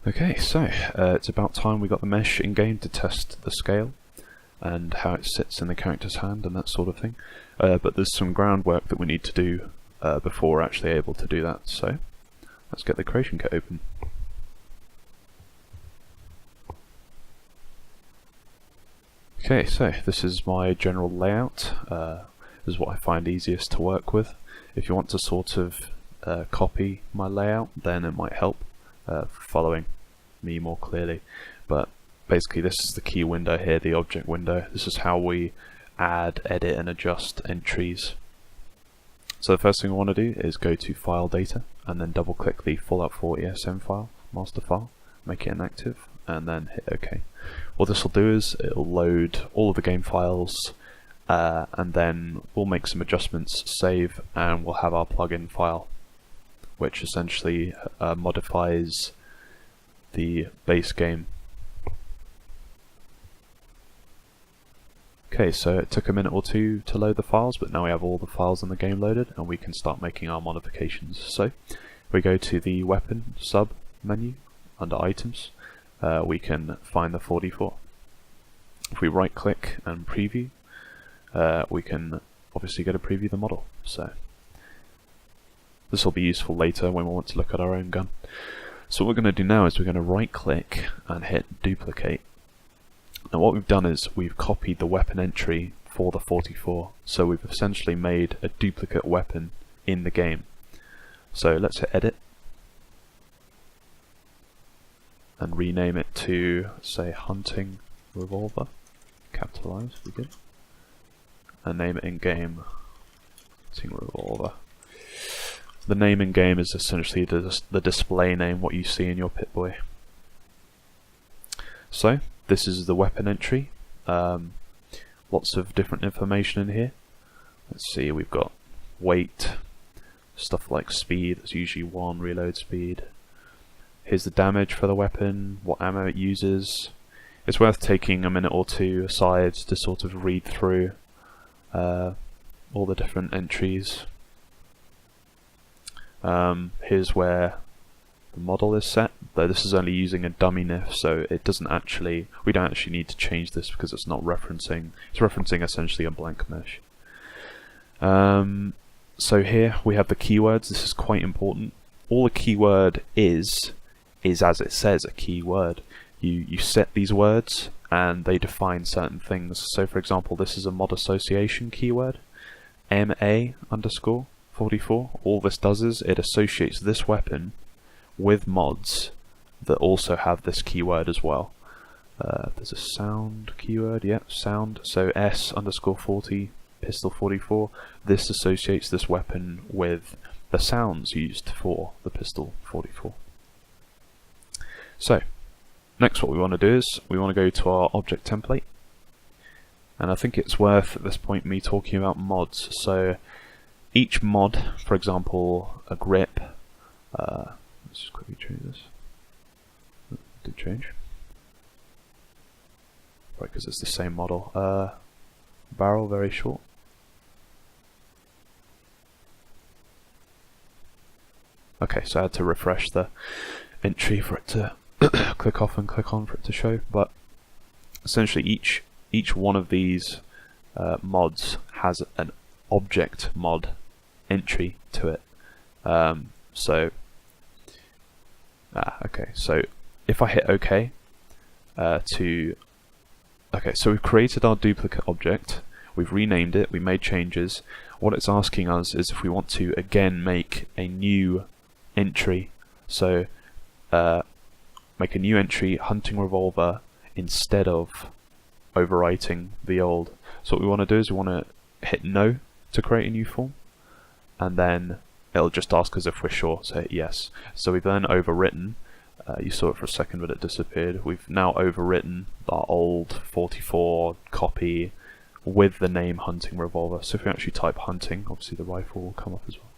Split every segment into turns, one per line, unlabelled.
Okay, so it's about time we got the mesh in-game to test the scale and how it sits in the character's hand and that sort of thing. But there's some groundwork that we need to do before we're actually able to do that, so let's get the creation kit open. Okay, so this is my general layout. This is what I find easiest to work with. If you want to sort of copy my layout, then it might help following me more clearly. But basically this is the key window here, the object window. This is how we add, edit and adjust entries. So the first thing we want to do is go to File Data and then double click the Fallout 4 ESM file, master file, make it inactive and then hit OK. What this will do is it'll load all of the game files and then we'll make some adjustments, save, and we'll have our plugin file, which essentially modifies the base game. Okay, so it took a minute or two to load the files, but now we have all the files in the game loaded and we can start making our modifications. So we go to the weapon sub menu under items, we can find the 44. If we right click and preview, we can obviously get a preview of the model. So this will be useful later when we want to look at our own gun. So what we're going to do now is we're going to right click and hit duplicate. Now what we've done is we've copied the weapon entry for the 44, so we've essentially made a duplicate weapon in the game. So let's hit edit and rename it to, say, hunting revolver, capitalize, we good, and name it in game hunting revolver. The name in game is essentially the display name, what you see in your Pip-Boy. So this is the weapon entry. Lots of different information in here. Let's see, we've got weight, stuff like speed, that's usually 1 reload speed. Here's the damage for the weapon, what ammo it uses. It's worth taking a minute or two aside to sort of read through all the different entries. Here's where the model is set, though this is only using a dummy NIF, so it doesn't actually, we don't actually need to change this because it's not referencing, it's referencing essentially a blank mesh. So here we have the keywords. This is quite important. All a keyword is as it says, a keyword. You set these words and they define certain things. So for example, this is a mod association keyword, MA_44. All this does is it associates this weapon with mods that also have this keyword as well. There's a sound keyword, yep, sound. So S_40 pistol 44. This associates this weapon with the sounds used for the pistol 44. So next what we want to do is we want to go to our object template, and I think it's worth at this point me talking about mods. So each mod, for example, a grip, let's just quickly change this. It did change. Right, because it's the same model. Barrel, very short. Okay, so I had to refresh the entry for it to click off and click on for it to show. But essentially each one of these mods has an object mod entry to it. So if I hit OK okay, so we've created our duplicate object, we've renamed it, we made changes. What it's asking us is if we want to again make a new entry. So make a new entry, hunting revolver, instead of overwriting the old. So what we want to do is we want to hit no to create a new form, and then it'll just ask us if we're sure, so hit yes. So we've then overwritten, you saw it for a second but it disappeared, we've now overwritten our old 44 copy with the name hunting revolver. So if we actually type hunting, obviously the rifle will come up as well.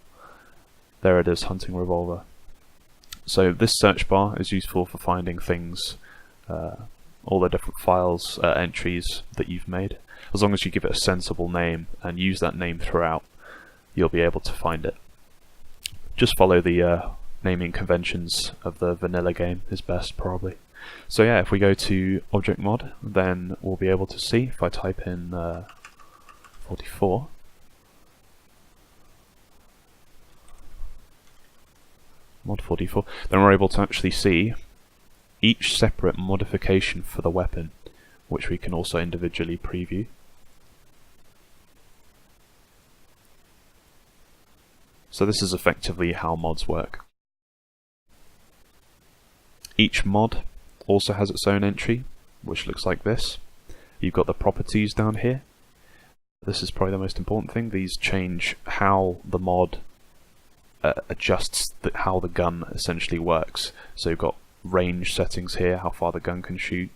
There it is, hunting revolver. So this search bar is useful for finding things, all the different files, entries that you've made. As long as you give it a sensible name and use that name throughout, you'll be able to find it. Just follow the naming conventions of the vanilla game is best, probably. So yeah, if we go to object mod, then we'll be able to see, if I type in 44, mod 44, then we're able to actually see each separate modification for the weapon, which we can also individually preview. So this is effectively how mods work. Each mod also has its own entry, which looks like this. You've got the properties down here. This is probably the most important thing. These change how the mod adjusts how the gun essentially works. So you've got range settings here, how far the gun can shoot,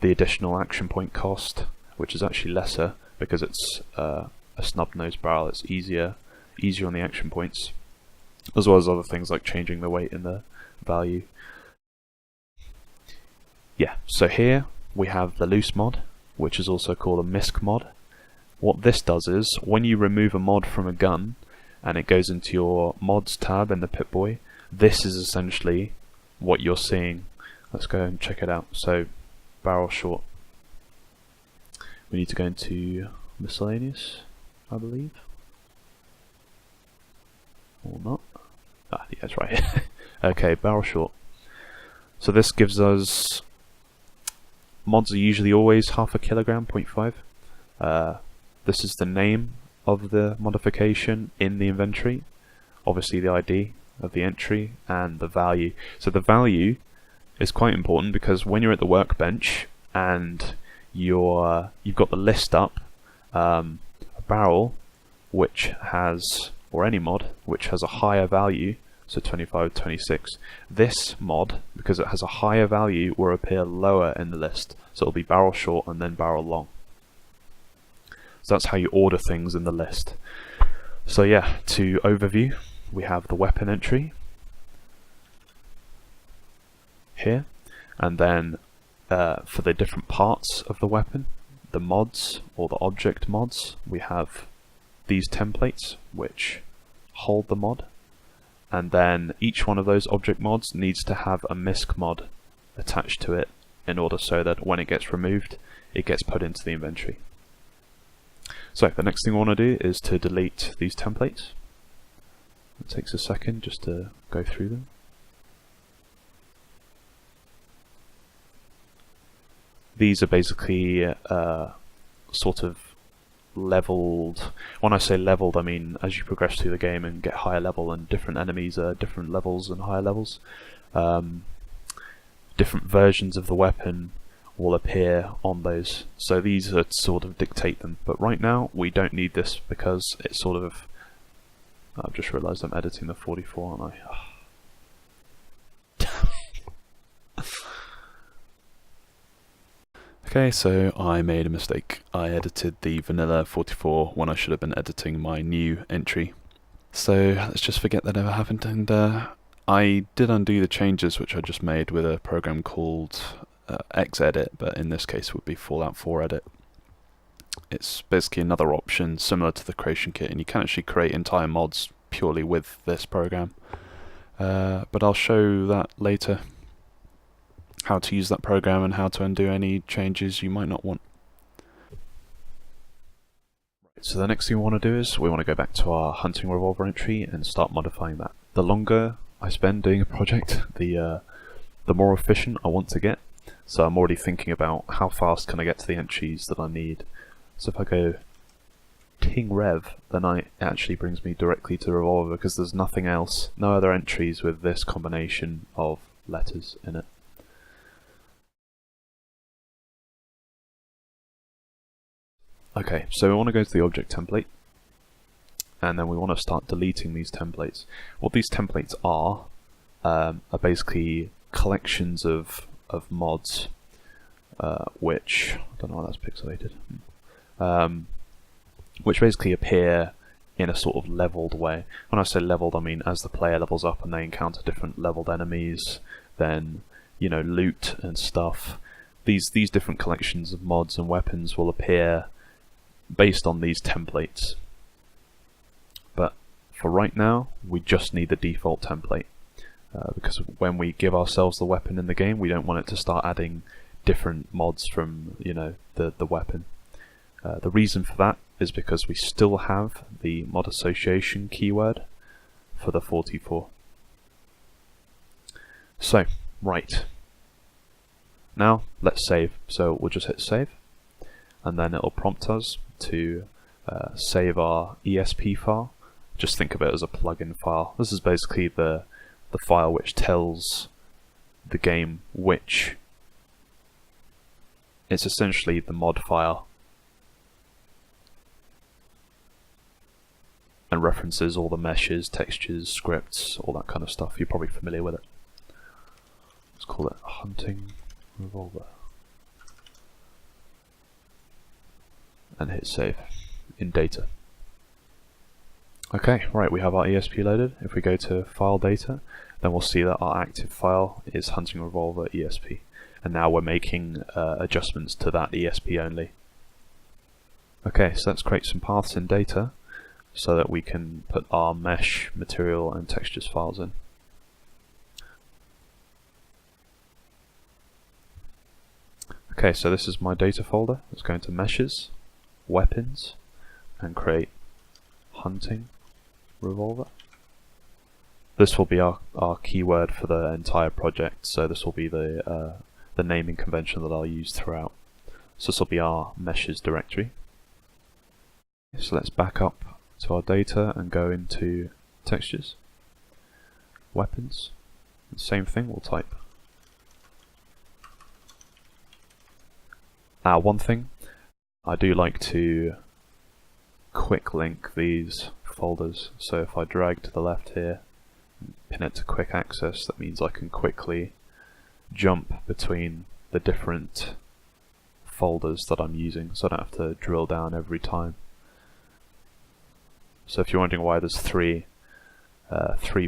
the additional action point cost, which is actually lesser because it's a snub-nosed barrel. It's easier on the action points, as well as other things like changing the weight and the value. Yeah, so here we have the loose mod, which is also called a misc mod. What this does is, when you remove a mod from a gun and it goes into your mods tab in the Pip-Boy, this is essentially what you're seeing. Let's go and check it out. So, barrel short. We need to go into miscellaneous, I believe. Or not. Ah, yeah, it's right here. Okay, barrel short. So this gives us, mods are usually always half a kilogram, 0.5. This is the name of the modification in the inventory, obviously the ID of the entry, and the value. So the value is quite important because when you're at the workbench and you've got the list up, a barrel which has, or any mod which has a higher value, so 25, 26, this mod, because it has a higher value, will appear lower in the list. So it'll be barrel short and then barrel long. So that's how you order things in the list. So yeah, to overview, we have the weapon entry here, and then for the different parts of the weapon, the mods, or the object mods, we have these templates which hold the mod, and then each one of those object mods needs to have a misc mod attached to it in order so that when it gets removed, it gets put into the inventory. So the next thing I want to do is to delete these templates. It takes a second just to go through them. These are basically sort of leveled. When I say leveled, I mean as you progress through the game and get higher level, and different enemies are different levels and higher levels. Different versions of the weapon will appear on those. So these are to sort of dictate them. But right now we don't need this because it's sort of. I've just realised I'm editing the 44, aren't I? Okay, so I made a mistake. I edited the vanilla 44 when I should have been editing my new entry. So let's just forget that ever happened, and I did undo the changes which I just made with a program called Xedit, but in this case it would be Fallout 4 Edit. It's basically another option similar to the creation kit, and you can actually create entire mods purely with this program. But I'll show that later, how to use that program and how to undo any changes you might not want. So the next thing we want to do is we want to go back to our hunting revolver entry and start modifying that. The longer I spend doing a project, the more efficient I want to get. So I'm already thinking about how fast can I get to the entries that I need. So if I go ting rev, then it actually brings me directly to the revolver because there's nothing else, no other entries with this combination of letters in it. Okay, so we want to go to the object template, and then we want to start deleting these templates. What these templates are basically collections of mods, which, I don't know why that's pixelated, which basically appear in a sort of leveled way. When I say leveled, I mean as the player levels up and they encounter different leveled enemies, then, you know, loot and stuff. These different collections of mods and weapons will appear based on these templates. But for right now, we just need the default template. because when we give ourselves the weapon in the game, we don't want it to start adding different mods from the weapon. The reason for that is because we still have the mod association keyword for the 44. So, right. Now, let's save. So we'll just hit save, and then it'll prompt us to save our ESP file. Just think of it as a plugin file. This is basically the file which tells the game which... It's essentially the mod file, and references all the meshes, textures, scripts, all that kind of stuff. You're probably familiar with it. Let's call it hunting revolver, and hit save in data. Okay, right, we have our ESP loaded. If we go to file data, then we'll see that our active file is hunting revolver ESP, and now we're making adjustments to that ESP only. Okay, so let's create some paths in data so that we can put our mesh, material and textures files in. Okay, so this is my data folder. Let's go into meshes, weapons, and create hunting revolver. This will be our keyword for the entire project, so this will be the naming convention that I'll use throughout. So this will be our meshes directory. So let's back up to our data and go into textures, weapons. Same thing, we'll type. One thing, I do like to quick link these folders. So if I drag to the left here and pin it to quick access, that means I can quickly jump between the different folders that I'm using, so I don't have to drill down every time. So if you're wondering why there's three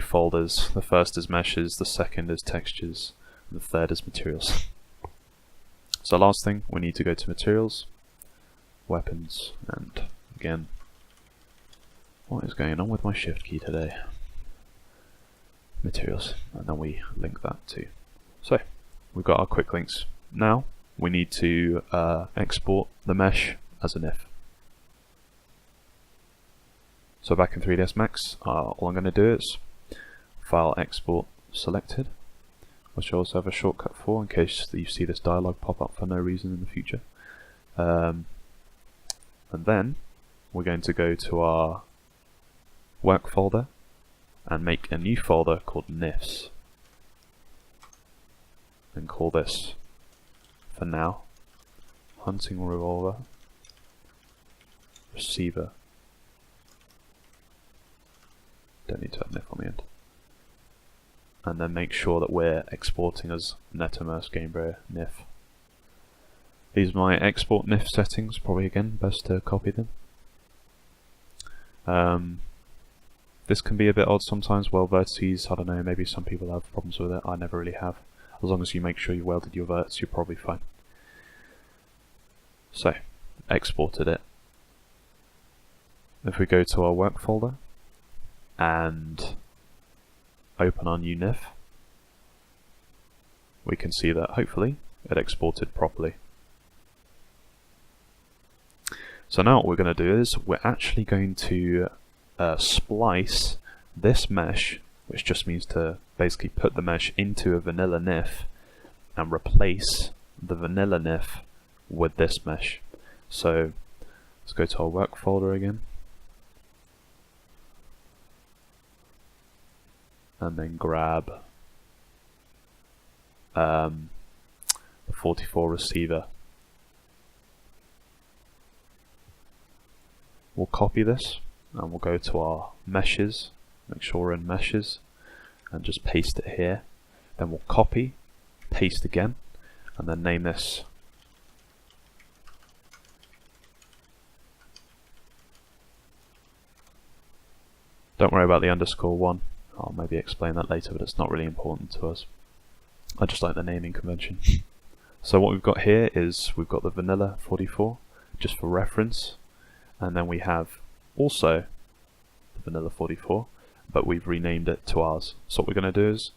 folders, the first is meshes, the second is textures, and the third is materials. So last thing, we need to go to materials, weapons, and again, what is going on with my shift key today? Materials, and then we link that too. So we've got our quick links. Now we need to export the mesh as an if. So back in 3ds Max, all I'm going to do is file export selected, which I also have a shortcut for in case you see this dialog pop up for no reason in the future. And then we're going to go to our work folder and make a new folder called NifS, and call this, for now, hunting revolver receiver. Don't need to have NIF on the end. And then make sure that we're exporting as NetImmerse Gamebrayer NIF. These are my export NIF settings, probably again best to copy them. This can be a bit odd sometimes. Well, vertices, I don't know, maybe some people have problems with it. I never really have. As long as you make sure you welded your verts, you're probably fine. So, exported it. If we go to our work folder and open our new NIF, we can see that hopefully it exported properly. So now what we're going to do is we're actually going to splice this mesh, which just means to basically put the mesh into a vanilla NIF and replace the vanilla NIF with this mesh. So let's go to our work folder again, and then grab the 44 receiver. We'll copy this and we'll go to our meshes, make sure we're in meshes, and just paste it here. Then we'll copy, paste again, and then name this don't worry about the _1. I'll maybe explain that later, but it's not really important to us. I just like the naming convention. So what we've got here is we've got the vanilla 44, just for reference, and then we have also the vanilla 44, but we've renamed it to ours. So what we're going to do is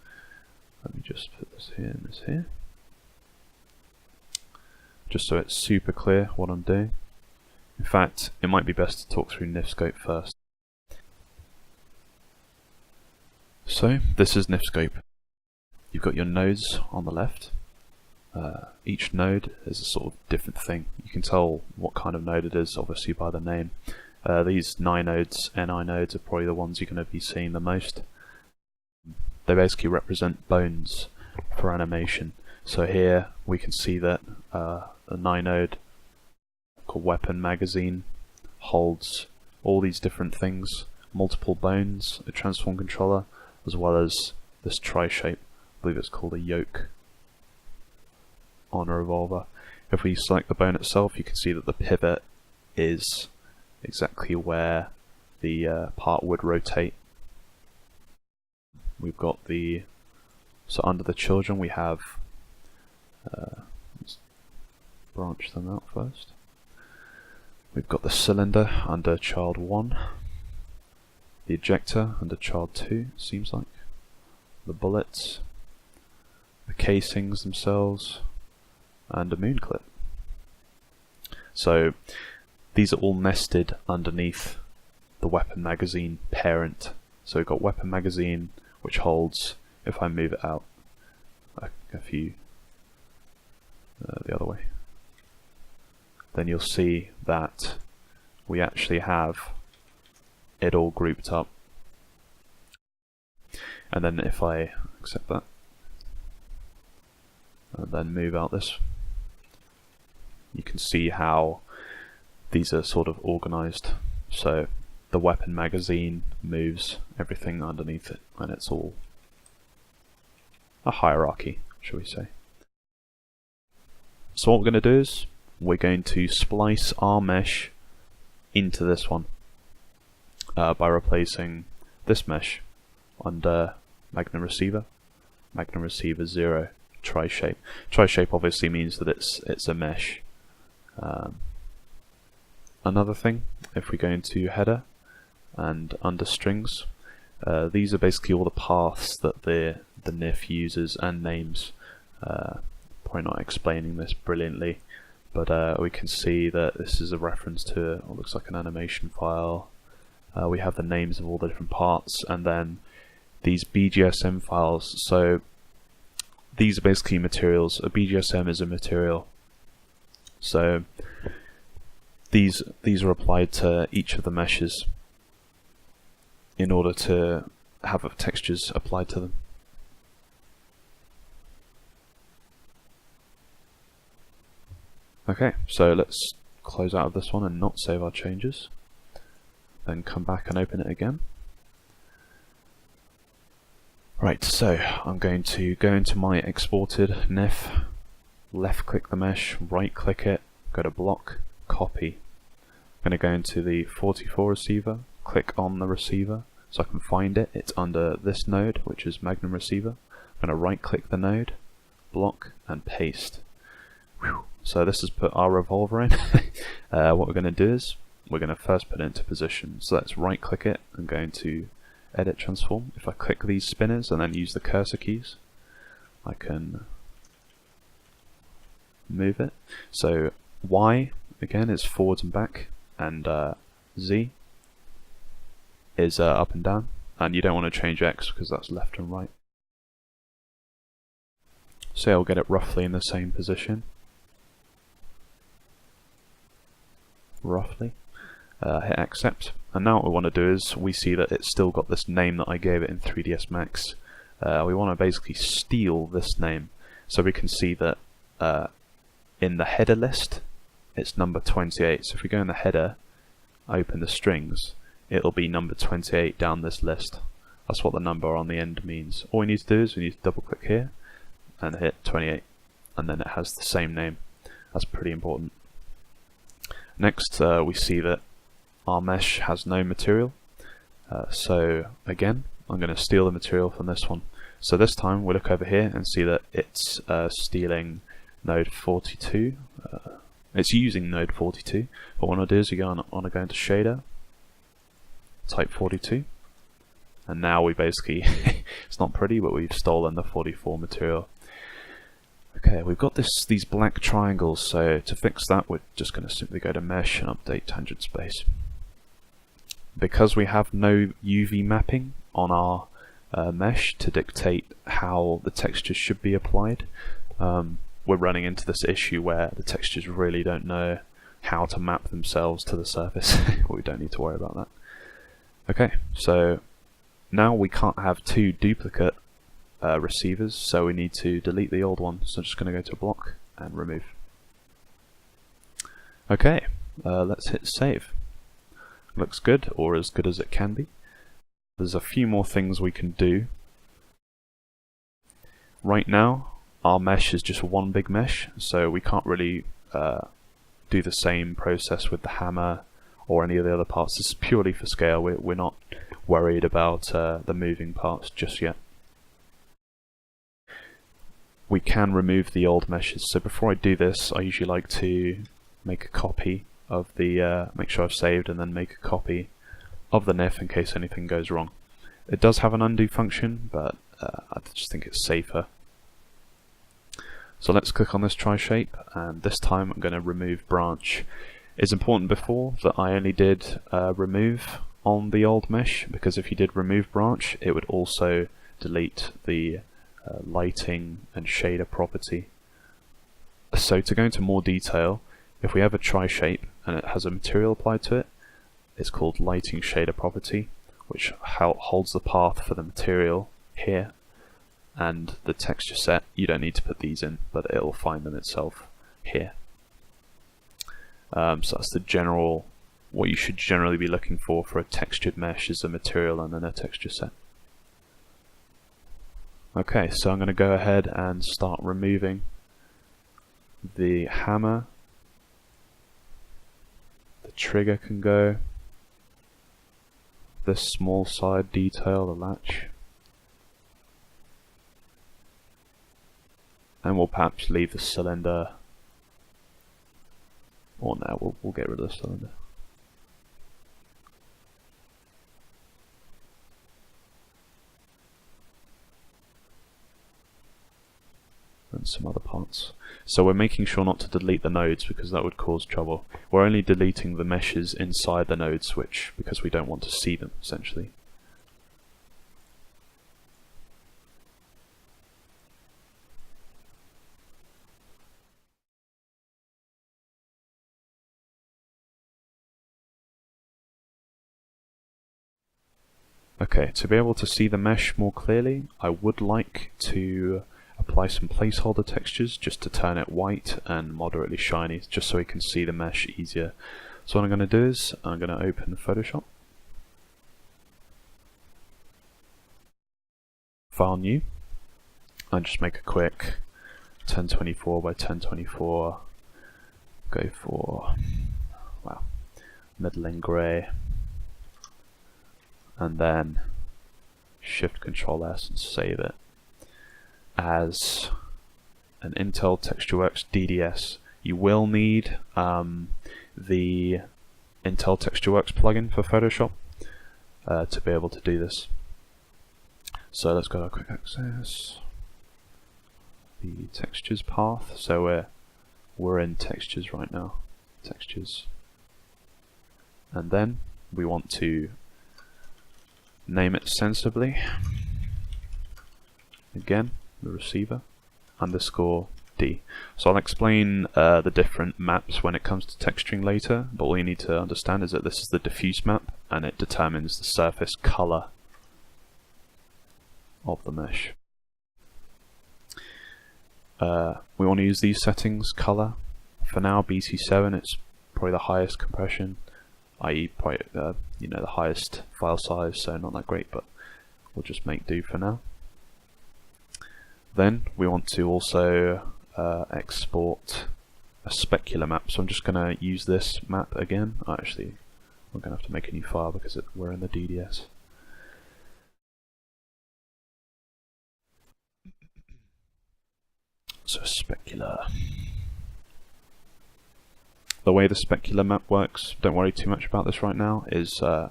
Let me just put this here and this here, just so it's super clear what I'm doing. In fact, it might be best to talk through NifSkope first. So this is NifSkope. You've got your nodes on the left. Each node is a sort of different thing. You can tell what kind of node it is obviously by the name. These Ni nodes are probably the ones you're going to be seeing the most. They basically represent bones for animation. So here we can see that a Ni node called weapon magazine holds all these different things, multiple bones, a transform controller, as well as this tri-shape. I believe it's called a yoke on a revolver. If we select the bone itself, you can see that the pivot is exactly where the part would rotate. We've got so under the children we have, let's branch them out first. We've got the cylinder under child 1, the ejector under child 2, it seems like, the bullets, the casings themselves, and a moon clip. So these are all nested underneath the weapon magazine parent. So we've got weapon magazine, which holds, if I move it out a few the other way, then you'll see that we actually have it all grouped up. And then if I accept that and then move out this, you can see how these are sort of organized. So the weapon magazine moves everything underneath it, and it's all a hierarchy, shall we say. So what we're going to do is we're going to splice our mesh into this one by replacing this mesh under Magnum Receiver 0, tri-shape. Tri-shape obviously means that it's a mesh. Another thing, if we go into header and under strings, these are basically all the paths that the NIF uses and names. Probably not explaining this brilliantly, but we can see that this is a reference to what looks like an animation file. We have the names of all the different parts, and then these BGSM files. So these are basically materials. A BGSM is a material. So these are applied to each of the meshes in order to have textures applied to them. Okay, so let's close out of this one and not save our changes. Then come back and open it again. Right, so I'm going to go into my exported NIF, left click the mesh, right click it, go to block, copy. I'm going to go into the 44 receiver, click on the receiver so I can find it. It's under this node, which is Magnum Receiver. I'm going to right click the node, block, and paste. Whew. So this has put our revolver in. What we're going to do is we're going to first put it into position. So let's right click it and go into edit transform. If I click these spinners and then use the cursor keys, I can move it. So Y again is forwards and back, and Z is up and down, and you don't want to change X because that's left and right. So I'll get it roughly in the same position. Roughly. Hit accept, and now what we want to do is we see that it's still got this name that I gave it in 3ds Max. We want to basically steal this name, so we can see that in the header list it's number 28. So if we go in the header, open the strings, it'll be number 28 down this list. That's what the number on the end means. All we need to do is we need to double click here and hit 28, and then it has the same name. That's pretty important. Next we see that our mesh has no material, so again I'm going to steal the material from this one. So this time we look over here and see that it's stealing node 42. It's using node 42, but what I want to do is we want to go into shader, type 42, and now we basically It's not pretty, but we've stolen the 44 material. Okay, we've got these black triangles, so to fix that we're just going to simply go to Mesh and update tangent space. Because we have no UV mapping on our mesh to dictate how the textures should be applied, we're running into this issue where the textures really don't know how to map themselves to the surface. We don't need to worry about that. Okay, so now we can't have two duplicate receivers, so we need to delete the old one. So I'm just going to go to block and remove. Okay, let's hit save. Looks good, or as good as it can be. There's a few more things we can do. Right now our mesh is just one big mesh, so we can't really do the same process with the hammer or any of the other parts. This is purely for scale. We're not worried about the moving parts just yet. We can remove the old meshes, so before I do this I usually like to make a copy of the, make sure I've saved, and then make a copy of the NIF in case anything goes wrong. It does have an undo function, but I just think it's safer. So let's click on this tri-shape, and this time I'm going to remove branch. It's important before that I only did remove on the old mesh, because if you did remove branch it would also delete the lighting and shader property. So to go into more detail, if we have a tri-shape and it has a material applied to it, it's called lighting shader property, which holds the path for the material here, and the texture set, you don't need to put these in, but it'll find them itself here. So that's the general, what you should generally be looking for a textured mesh is a material and then a texture set. Okay, so I'm going to go ahead and start removing the hammer. The trigger can go. This small side detail, the latch. And we'll perhaps leave the cylinder. Or no, we'll get rid of the cylinder. And some other parts. So we're making sure not to delete the nodes because that would cause trouble. We're only deleting the meshes inside the node switch because we don't want to see them, essentially. Okay, to be able to see the mesh more clearly, I would like to apply some placeholder textures just to turn it white and moderately shiny, just so we can see the mesh easier. So what I'm going to do is I'm going to open Photoshop, File New, and just make a quick 1024 by 1024, go for, wow, middling grey, and then Shift Control S and save it as an Intel TextureWorks DDS. You will need the Intel TextureWorks plugin for Photoshop to be able to do this. So let's go to quick access, the textures path. So we're in textures right now, textures, and then we want to name it sensibly. Again, the receiver underscore D. So I'll explain the different maps when it comes to texturing later, but all you need to understand is that this is the diffuse map and it determines the surface color of the mesh. We want to use these settings, color. For now, BC7, it's probably the highest compression, i.e. probably you know, the highest file size, so not that great, but we'll just make do for now. Then we want to also export a specular map, so I'm just going to use this map again. Actually, we're going to have to make a new file because we're in the DDS. So specular. The way the specular map works, don't worry too much about this right now, is the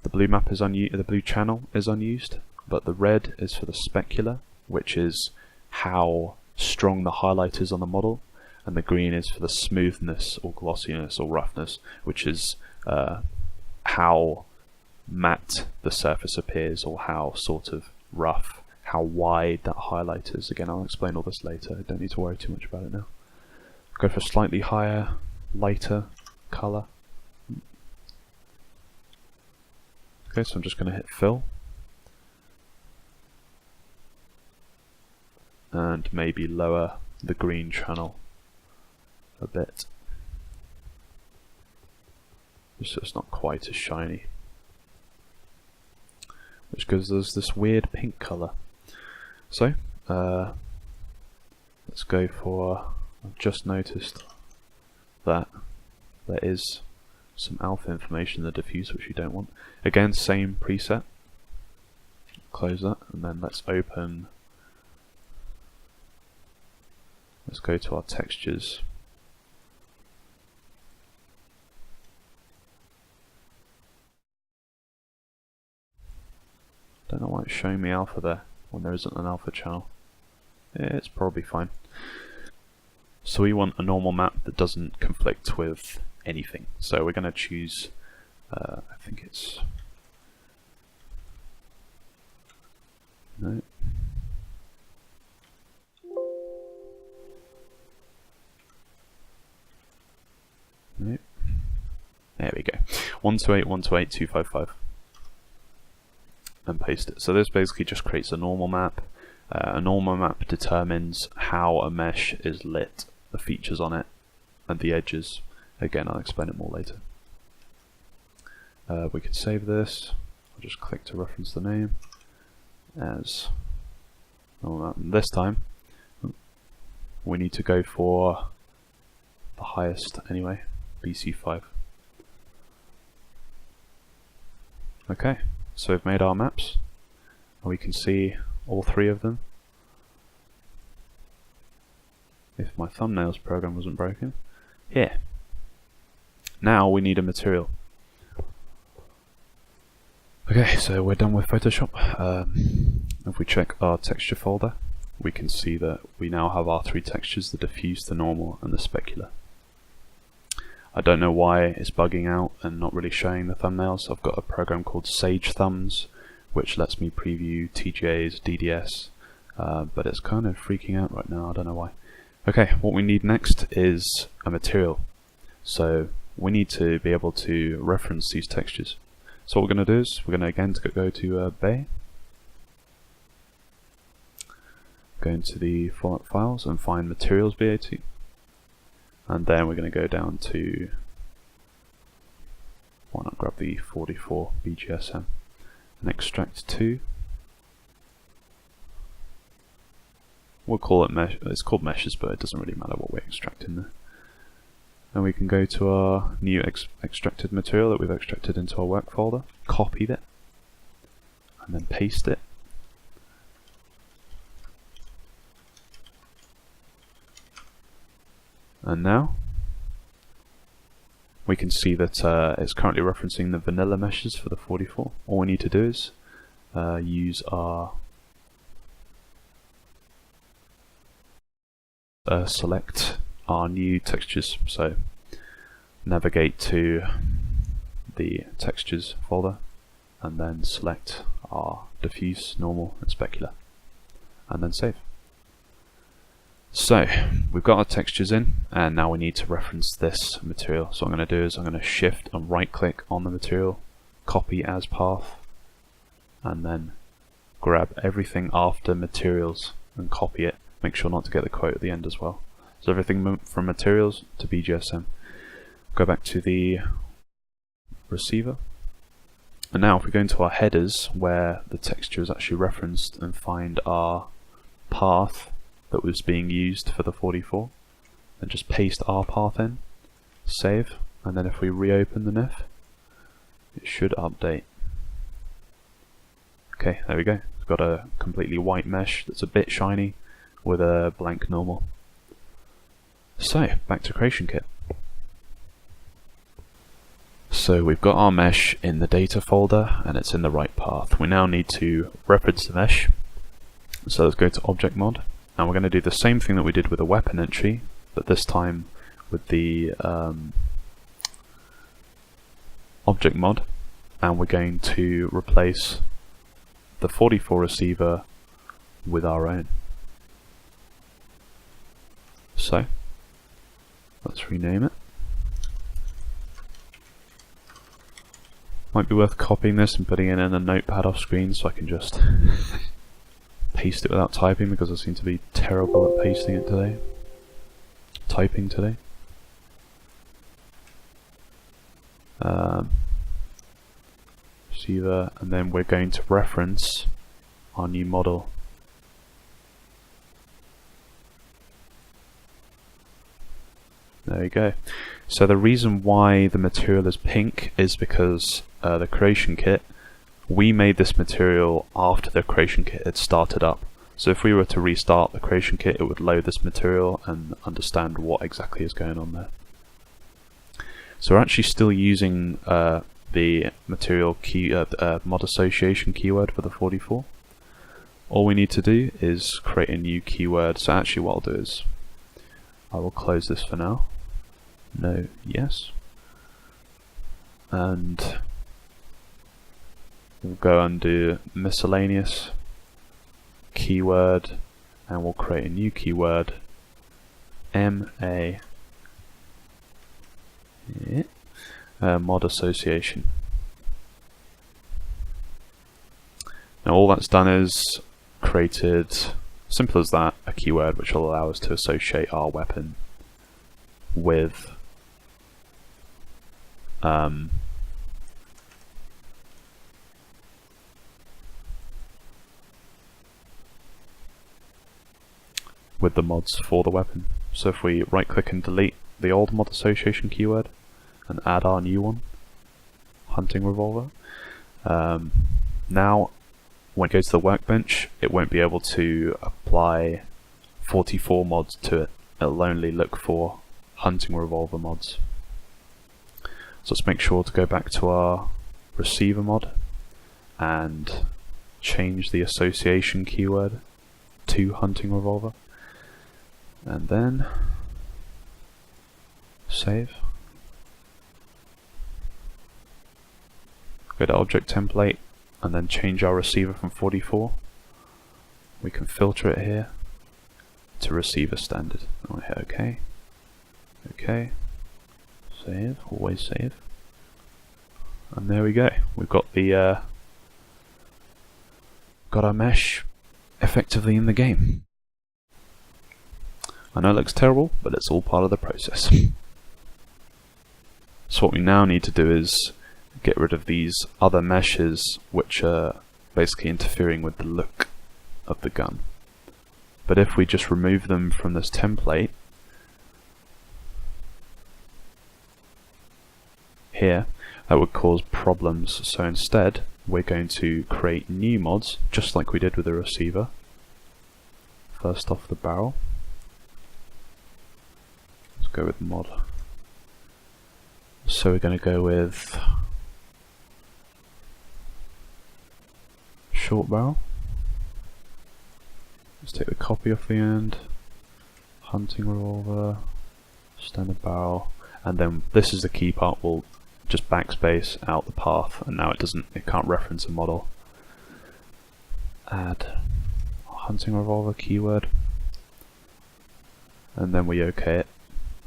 blue map is the blue channel is unused but the red is for the specular, which is how strong the highlight is on the model, and the green is for the smoothness or glossiness or roughness, which is how matte the surface appears, or how sort of rough, how wide that highlight is. Again, I'll explain all this later, I don't need to worry too much about it now. Go for slightly higher, lighter colour. Okay, so I'm just going to hit fill, and maybe lower the green channel a bit, just so it's not quite as shiny, which gives us this weird pink colour. So let's go for, I've just noticed that there is some alpha information in the diffuse which we don't want. Again, same preset, close that, and then let's open, let's go to our textures. Don't know why it's showing me alpha there when there isn't an alpha channel. Yeah, it's probably fine. So we want a normal map that doesn't conflict with anything. So we're going to choose, I think it's, no. Nope. There we go. 128.128.255. And paste it. So this basically just creates a normal map. A normal map determines how a mesh is lit, the features on it, and the edges. Again, I'll explain it more later. We can save this. I'll just click to reference the name as normal map. And this time we need to go for the highest anyway, BC5. Okay, so we've made our maps, and we can see all three of them. If my thumbnails program wasn't broken. Here. Now we need a material. Okay, so we're done with Photoshop. If we check our texture folder, we can see that we now have our three textures, the diffuse, the normal, and the specular. I don't know why it's bugging out and not really showing the thumbnails. I've got a program called Sage Thumbs, which lets me preview TGAs, DDS, but it's kind of freaking out right now, I don't know why. Okay, what we need next is a material. So we need to be able to reference these textures. So what we're going to do is, we're going to again go to Bay, go into the format files and find materials BAT, and then we're going to go down to, why not grab the 44 BGSM and extract to, we'll call it mesh, it's called meshes, but it doesn't really matter what we're extracting there. And we can go to our new extracted material that we've extracted into our work folder, copy it, and then paste it. And now we can see that it's currently referencing the vanilla meshes for the 44. All we need to do is use our select our new textures. So navigate to the textures folder and then select our diffuse, normal, and specular, and then save. So we've got our textures in, and now we need to reference this material. So what I'm going to do is I'm going to shift and right click on the material, copy as path, and then grab everything after materials and copy it. Make sure not to get the quote at the end as well. So everything from materials to BGSM. Go back to the receiver. And now if we go into our headers where the texture is actually referenced and find our path that was being used for the 44, and just paste our path in, save, and then if we reopen the NIF, it should update. Okay, there we go. We've got a completely white mesh that's a bit shiny with a blank normal. So, back to Creation Kit. So we've got our mesh in the data folder and it's in the right path. We now need to reference the mesh. So let's go to object mod, and we're going to do the same thing that we did with a weapon entry, but this time with the object mod, and we're going to replace the 44 receiver with our own. So let's rename it. Might be worth copying this and putting it in a notepad off screen so I can just paste it without typing, because I seem to be terrible at pasting it today. Typing today. Receiver, and then we're going to reference our new model. There we go. So the reason why the material is pink is because the creation kit, we made this material after the creation kit had started up. So if we were to restart the creation kit, it would load this material and understand what exactly is going on there. So we're actually still using the material key mod association keyword for the 44. All we need to do is create a new keyword. So actually what I'll do is I will close this for now. No, yes. And we'll go and do miscellaneous keyword, and we'll create a new keyword, mod association. Now all that's done is created, simple as that, a keyword which will allow us to associate our weapon with the mods for the weapon. So if we right click and delete the old mod association keyword and add our new one, hunting revolver, now when it goes to the workbench it won't be able to apply 44 mods to it. It'll only look for hunting revolver mods. So let's make sure to go back to our receiver mod and change the association keyword to hunting revolver, and then save. Go to object template and then change our receiver from 44. We can filter it here to receiver standard. And we hit OK. OK. Save. Always save. And there we go. We've got the got our mesh effectively in the game. I know it looks terrible, but it's all part of the process. So what we now need to do is get rid of these other meshes which are basically interfering with the look of the gun. But if we just remove them from this template here, that would cause problems. So instead we're going to create new mods just like we did with the receiver. First off the barrel, let's go with mod. So we're going to go with short barrel. Let's take the copy off the end, hunting revolver, standard barrel, and then this is the key part. We'll just backspace out the path, and now it can't reference a model. Add hunting revolver keyword, and then we OK it.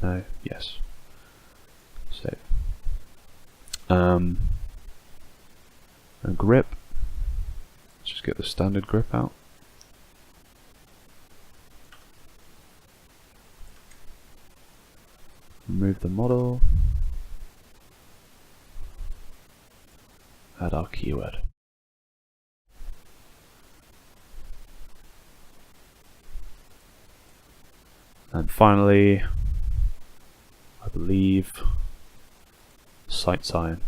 No, yes. Save. And grip. Let's just get the standard grip out. Remove the model. Add our keyword. And finally, I believe, sight sign.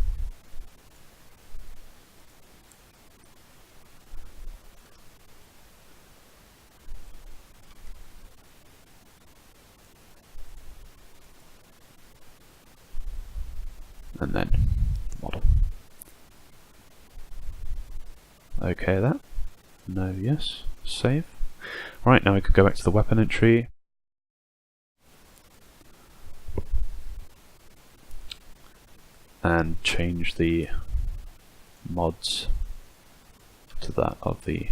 And then OK that. No, yes. Save. Right, now we could go back to the weapon entry. And change the mods to that of the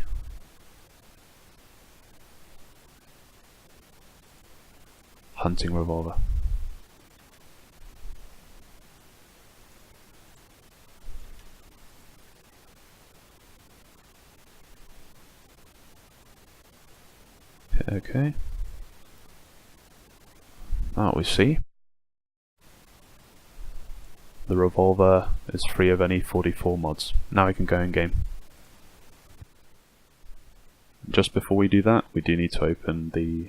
hunting revolver. Okay. Now we see the revolver is free of any 44 mods. Now we can go in game. Just before we do that, we do need to open the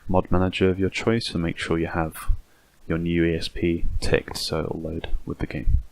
mod manager of your choice and make sure you have your new ESP ticked so it'll load with the game.